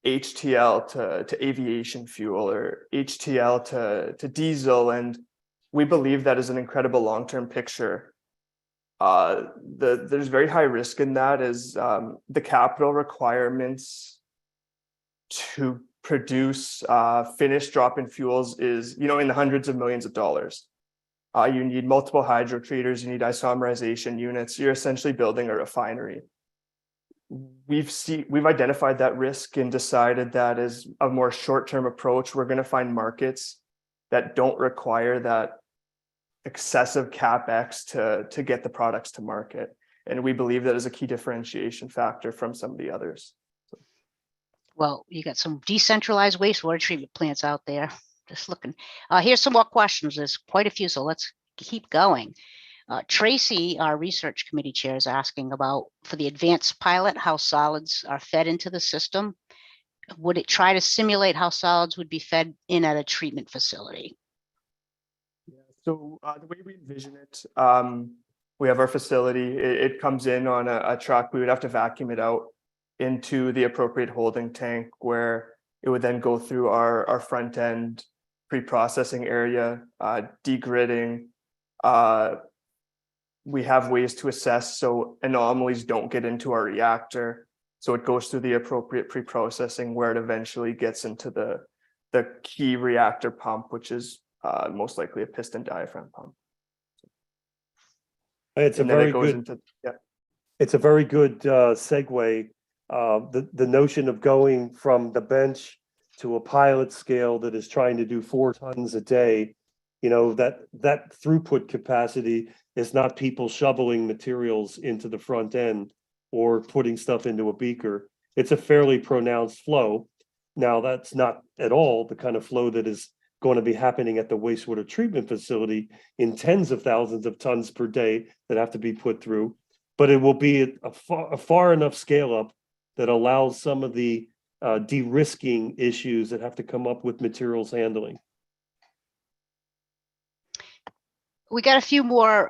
S4: HTL to aviation fuel or HTL to diesel, and we believe that is an incredible long-term picture. There's very high risk in that, as the capital requirements to produce finished drop-in fuels is, in the hundreds of millions of dollars. You need multiple hydrotreaters, you need isomerization units. You're essentially building a refinery. We've identified that risk and decided that as a more short-term approach, we're going to find markets that don't require that excessive capex to get the products to market. And we believe that is a key differentiation factor from some of the others.
S1: Well, you got some decentralized wastewater treatment plants out there. Just looking. Here's some more questions. There's quite a few, so let's keep going. Tracy, our research committee chair, is asking about, for the advanced pilot, how solids are fed into the system. Would it try to simulate how solids would be fed in at a treatment facility?
S4: Yeah, so the way we envision it, we have our facility. It comes in on a truck. We would have to vacuum it out into the appropriate holding tank, where it would then go through our front end pre-processing area, degridding. We have ways to assess so anomalies don't get into our reactor. So it goes through the appropriate pre-processing where it eventually gets into the key reactor pump, which is most likely a piston diaphragm pump.
S2: It's a
S4: and then it
S2: very
S4: goes
S2: good,
S4: into, yeah.
S2: it's a very good segue. The notion of going from the bench to a pilot scale that is trying to do 4 tons a day, you know, that throughput capacity is not people shoveling materials into the front end or putting stuff into a beaker. It's a fairly pronounced flow. Now, that's not at all the kind of flow that is going to be happening at the wastewater treatment facility in tens of thousands of tons per day that have to be put through. But it will be a far enough scale up that allows some of the de-risking issues that have to come up with materials handling.
S1: We got a few more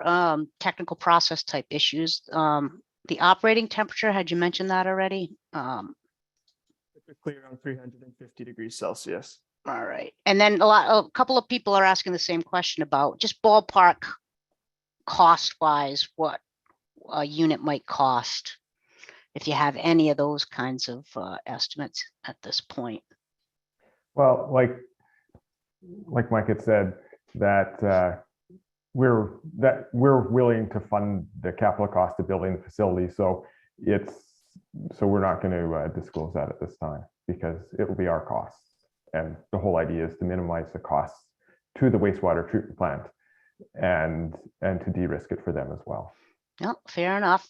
S1: technical process type issues. The operating temperature, had you mentioned that already?
S4: Typically around 350 degrees Celsius.
S1: All right. And then a couple of people are asking the same question about just ballpark cost wise, what a unit might cost, if you have any of those kinds of estimates at this point.
S3: Well, like Mike had said, that we're willing to fund the capital cost of building the facility. So we're not going to disclose that at this time because it will be our costs. And the whole idea is to minimize the costs to the wastewater treatment plant and to de-risk it for them as well.
S1: Yeah, fair enough.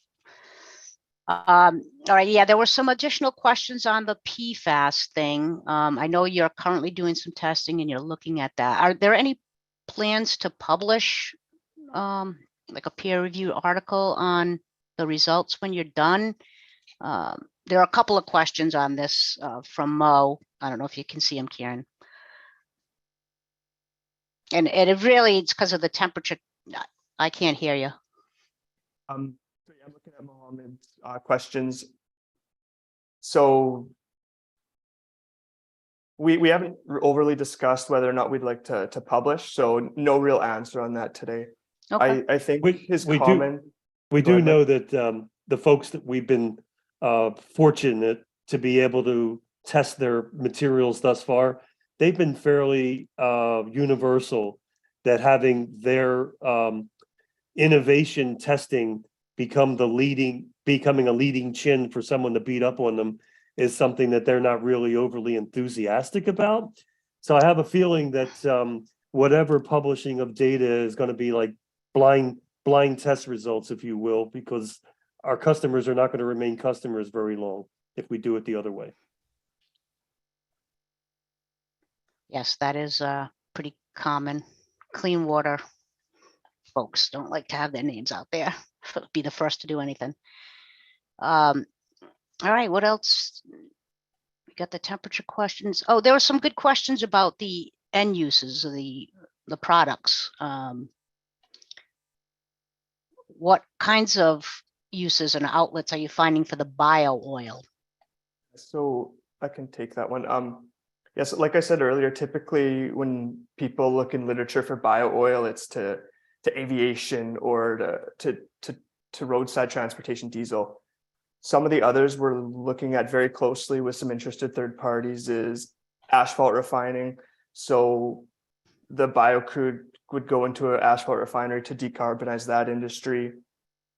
S1: All right. Yeah, there were some additional questions on the PFAS thing. I know you're currently doing some testing and you're looking at that. Are there any plans to publish like a peer review article on the results when you're done? There are a couple of questions on this from Mo. I don't know if you can see him, Kieran. And it really, it's because of the temperature. I can't hear you.
S4: So yeah, I'm looking at Mohammed's questions. So we haven't overly discussed whether or not we'd like to publish. So no real answer on that today.
S1: Okay.
S4: I think his
S2: We
S4: comment.
S2: do know that the folks that we've been fortunate to be able to test their materials thus far, they've been fairly universal, that having their innovation testing becoming a leading chin for someone to beat up on them is something that they're not really overly enthusiastic about. So I have a feeling that whatever publishing of data is going to be like blind test results, if you will, because our customers are not going to remain customers very long if we do it the other way.
S1: Yes, that is pretty common. Clean water folks don't like to have their names out there. Be the first to do anything. All right, what else? We got the temperature questions. Oh, there were some good questions about the end uses of the products. What kinds of uses and outlets are you finding for the bio oil?
S4: So I can take that one. Yes, like I said earlier, typically when people look in literature for bio oil, it's to aviation or to roadside transportation diesel. Some of the others we're looking at very closely with some interested third parties is asphalt refining. So the bio crude would go into an asphalt refinery to decarbonize that industry.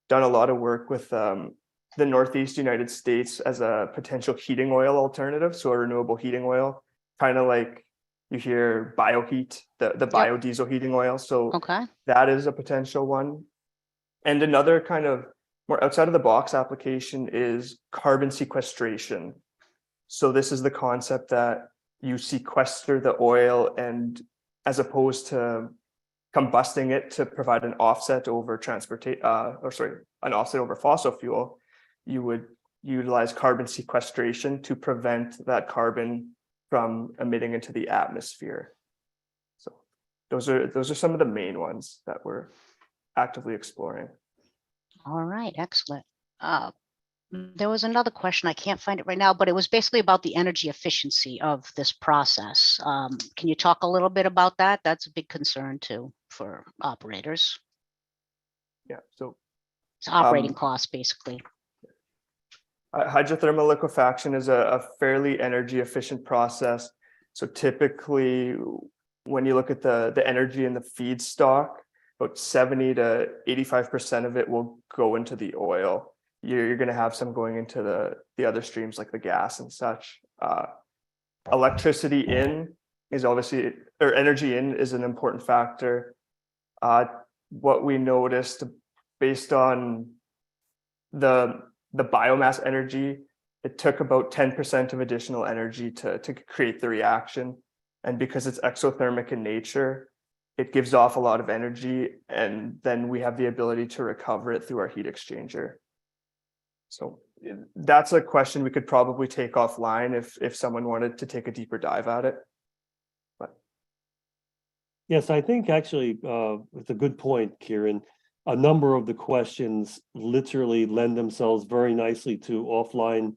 S4: Done a lot of work with the Northeast United States as a potential heating oil alternative. So a renewable heating oil, kind of like you hear bioheat, the biodiesel heating oil. So
S1: Okay.
S4: that is a potential one. And another kind of more outside of the box application is carbon sequestration. So this is the concept that you sequester the oil, and as opposed to combusting it to provide an offset over an offset over fossil fuel, you would utilize carbon sequestration to prevent that carbon from emitting into the atmosphere. So those are some of the main ones that we're actively exploring.
S1: All right, excellent. There was another question, I can't find it right now, but it was basically about the energy efficiency of this process. Can you talk a little bit about that? That's a big concern too for operators.
S4: Yeah, so
S1: it's operating costs basically.
S4: Hydrothermal liquefaction is a fairly energy efficient process. So typically when you look at the energy in the feedstock, about 70 to 85% of it will go into the oil. You're going to have some going into the other streams like the gas and such. Electricity in is obviously, or energy in is an important factor. What we noticed based on the biomass energy, it took about 10% of additional energy to create the reaction. And because it's exothermic in nature, it gives off a lot of energy, and then we have the ability to recover it through our heat exchanger. So that's a question we could probably take offline if someone wanted to take a deeper dive at it. But
S2: Yes, I think actually it's a good point, Kieran. A number of the questions literally lend themselves very nicely to offline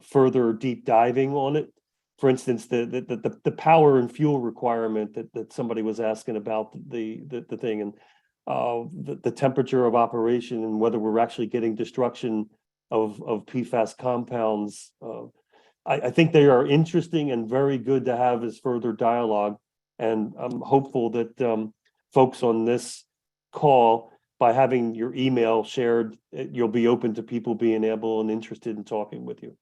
S2: further deep diving on it. For instance, the power and fuel requirement that somebody was asking about the thing, and the temperature of operation, and whether we're actually getting destruction of PFAS compounds. I think they are interesting and very good to have as further dialogue. And I'm hopeful that folks on this call, by having your email shared, you'll be open to people being able and interested in talking with you.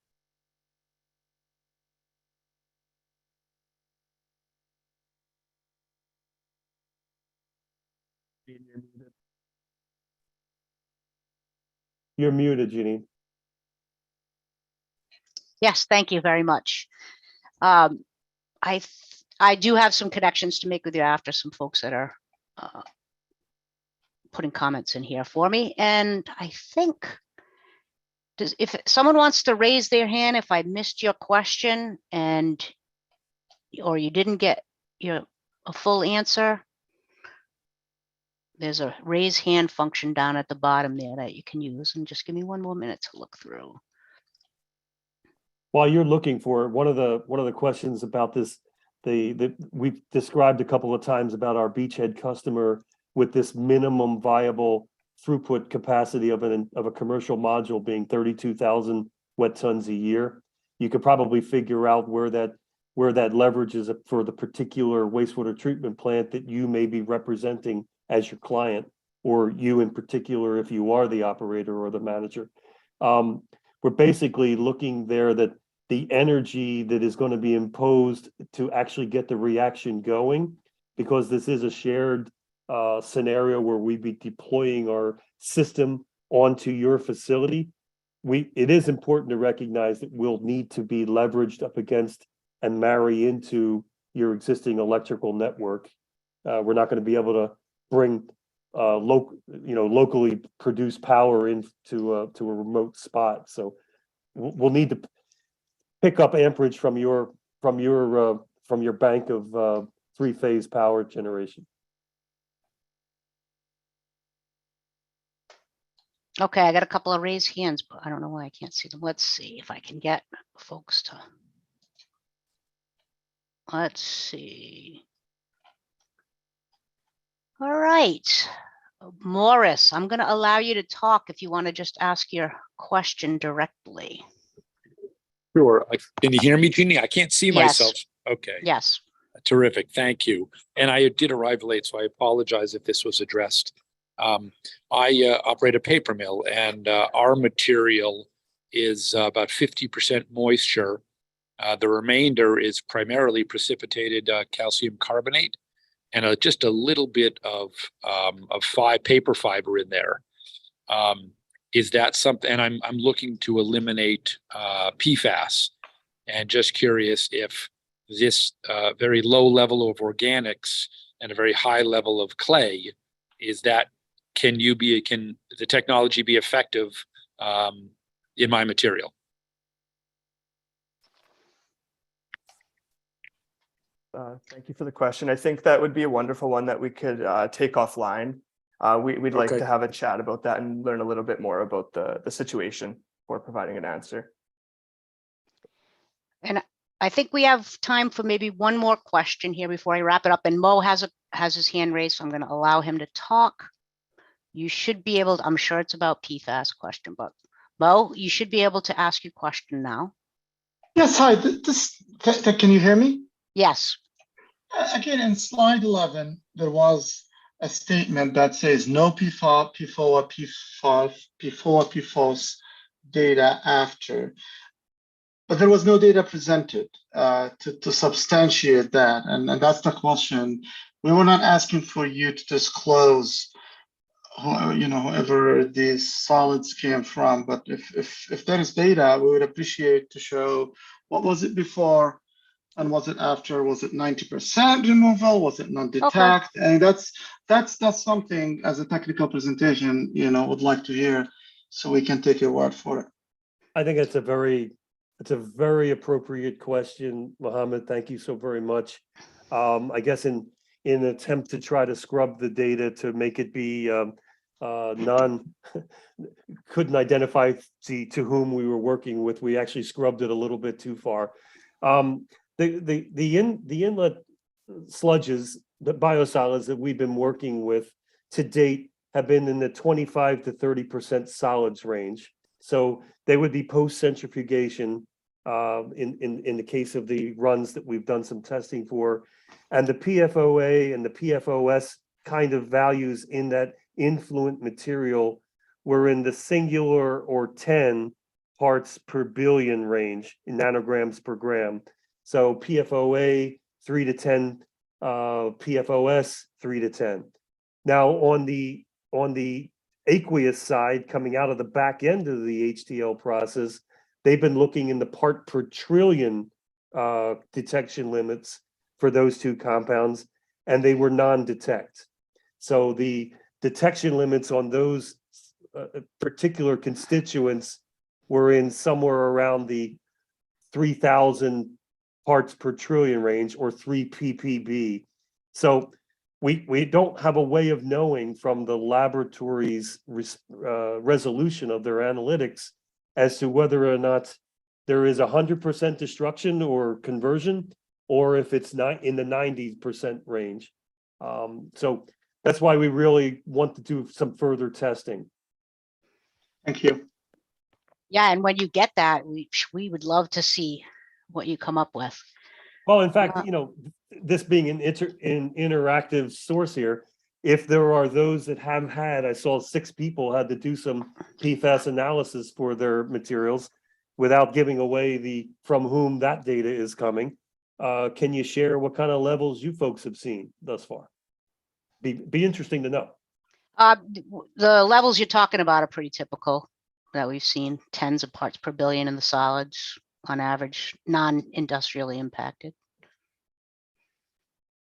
S2: You're muted, Janine.
S1: Yes, thank you very much. I do have some connections to make with you after, some folks that are putting comments in here for me. And I think, if someone wants to raise their hand, if I missed your question or you didn't get a full answer, there's a raise hand function down at the bottom there that you can use. And just give me one more minute to look through.
S2: While you're looking for it, one of the questions about this, we've described a couple of times about our beachhead customer with this minimum viable throughput capacity of a commercial module being 32,000 wet tons a year. You could probably figure out where that leverage is for the particular wastewater treatment plant that you may be representing as your client, or you in particular if you are the operator or the manager. We're basically looking there that the energy that is going to be imposed to actually get the reaction going, because this is a shared scenario where we'd be deploying our system onto your facility. It is important to recognize that we'll need to be leveraged up against and marry into your existing electrical network. We're not going to be able to bring locally produced power into a remote spot. So we'll need to pick up amperage from your bank of three-phase power generation.
S1: Okay, I got a couple of raised hands, but I don't know why I can't see them. Let's see if I can get folks to. Let's see. All right, Morris, I'm going to allow you to talk if you want to just ask your question directly.
S6: Sure. Can you hear me, Jeannie? I can't see
S1: Yes.
S6: myself. Okay.
S1: Yes.
S6: Terrific. Thank you. And I did arrive late, so I apologize if this was addressed. I operate a paper mill, and our material is about 50% moisture. The remainder is primarily precipitated calcium carbonate, and just a little bit of paper fiber in there. Is that something? And I'm looking to eliminate PFAS, and just curious if this very low level of organics and a very high level of clay, can the technology be effective in my material?
S4: Thank you for the question. I think that would be a wonderful one that we could take offline. We'd like to have a chat about that and learn a little bit more about the situation for providing an answer.
S1: And I think we have time for maybe one more question here before I wrap it up. And Mo has his hand raised, so I'm going to allow him to talk. You should be able to, I'm sure it's about PFAS question, but Mo, you should be able to ask your question now.
S7: Yes, hi. Can you hear me?
S1: Yes.
S7: Again, in slide 11, there was a statement that says no PFAS, PFOS data after. But there was no data presented to substantiate that, and that's the question. We were not asking for you to disclose, whoever these solids came from. But if there is data, we would appreciate to show what was it before and was it after. Was it 90% removal? Was it non-detect? And that's something as a technical presentation, would like to hear, so we can take your word for it.
S2: I think it's a very appropriate question, Mohammed. Thank you so very much. I guess in an attempt to try to scrub the data to make it be couldn't identify to whom we were working with, we actually scrubbed it a little bit too far. The inlet sludges, the biosolids that we've been working with to date have been in the 25 to 30% solids range. So they would be post-centrifugation in the case of the runs that we've done some testing for. And the PFOA and the PFOS kind of values in that influent material were in the singular or 10 parts per billion range in nanograms per gram. So PFOA 3 to 10, PFOS 3 to 10. Now on the aqueous side, coming out of the back end of the HTL process, they've been looking in the part per trillion detection limits for those two compounds, and they were non-detect. So the detection limits on those particular constituents were in somewhere around the 3,000 parts per trillion range, or 3 ppb. So we don't have a way of knowing from the laboratory's resolution of their analytics as to whether or not there is 100% destruction or conversion, or if it's not in the 90% range. So that's why we really want to do some further testing.
S7: Thank you.
S1: Yeah, and when you get that, we would love to see what you come up with.
S2: Well, in fact, this being an interactive source here, if there are those that have had, I saw 6 people had to do some PFAS analysis for their materials without giving away from whom that data is coming. Can you share what kind of levels you folks have seen thus far? Be interesting to know.
S1: The levels you're talking about are pretty typical that we've seen, tens of parts per billion in the solids on average, non-industrially impacted.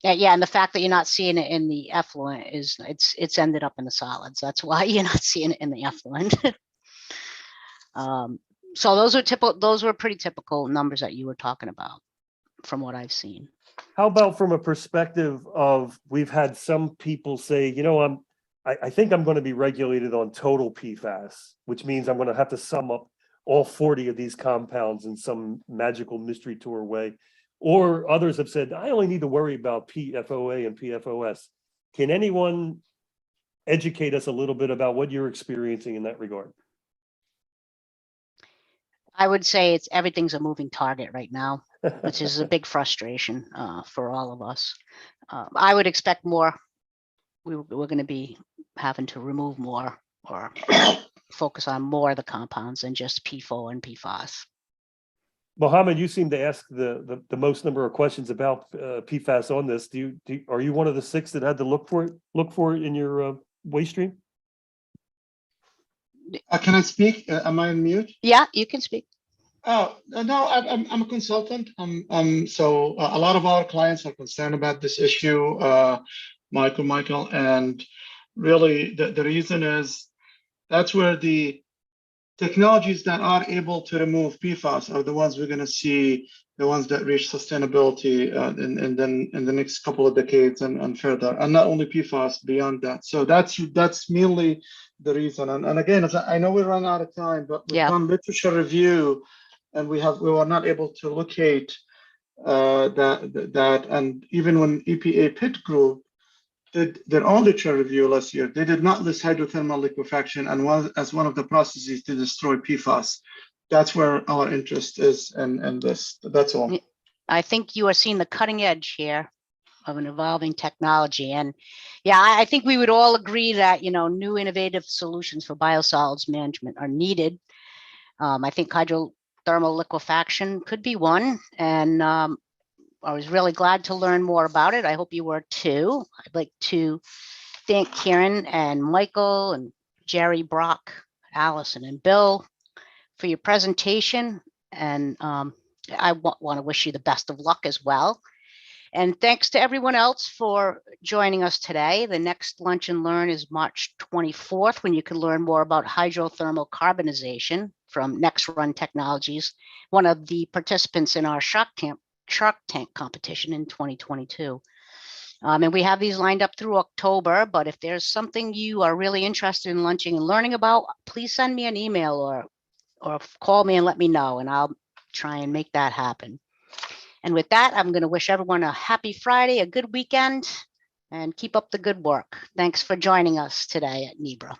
S1: Yeah, and the fact that you're not seeing it in the effluent is it's ended up in the solids. That's why you're not seeing it in the effluent. So those were pretty typical numbers that you were talking about from what I've seen.
S2: How about from a perspective of, we've had some people say, I think I'm going to be regulated on total PFAS, which means I'm going to have to sum up all 40 of these compounds in some magical mystery tour way. Or others have said, I only need to worry about PFOA and PFOS. Can anyone educate us a little bit about what you're experiencing in that regard?
S1: I would say everything's a moving target right now, which is a big frustration for all of us. I would expect more. We're going to be having to remove more or focus on more of the compounds than just PFO and PFAS.
S2: Mohammed, you seem to ask the most number of questions about PFAS on this. Are you one of the 6 that had to look for it in your waste stream?
S7: Can I speak? Am I on mute?
S1: Yeah, you can speak.
S7: Oh, no, I'm a consultant. So a lot of our clients are concerned about this issue, Michael, and really the reason is that's where the technologies that are able to remove PFAS are the ones we're going to see, the ones that reach sustainability in the next couple of decades and further, and not only PFAS, beyond that. So that's mainly the reason. And again, I know we run out of time, but we've done literature review, and we were not able to locate that. And even when EPA PIT Group did their own literature review last year, they did not list hydrothermal liquefaction as one of the processes to destroy PFAS. That's where our interest is in this. That's all.
S1: I think you are seeing the cutting edge here of an evolving technology. And yeah, I think we would all agree that, new innovative solutions for biosolids management are needed. I think hydrothermal liquefaction could be one. And I was really glad to learn more about it. I hope you were too. I'd like to thank Kieran and Michael and Jerry, Brock, Allison, and Bill for your presentation. And I want to wish you the best of luck as well. And thanks to everyone else for joining us today. The next Lunch and Learn is March 24th, when you can learn more about hydrothermal carbonization from Next Run Technologies, one of the participants in our Shark Tank competition in 2022. And we have these lined up through October, but if there's something you are really interested in lunching and learning about, please send me an email or call me and let me know, and I'll try and make that happen. And with that, I'm going to wish everyone a happy Friday, a good weekend, and keep up the good work. Thanks for joining us today at NEBRA.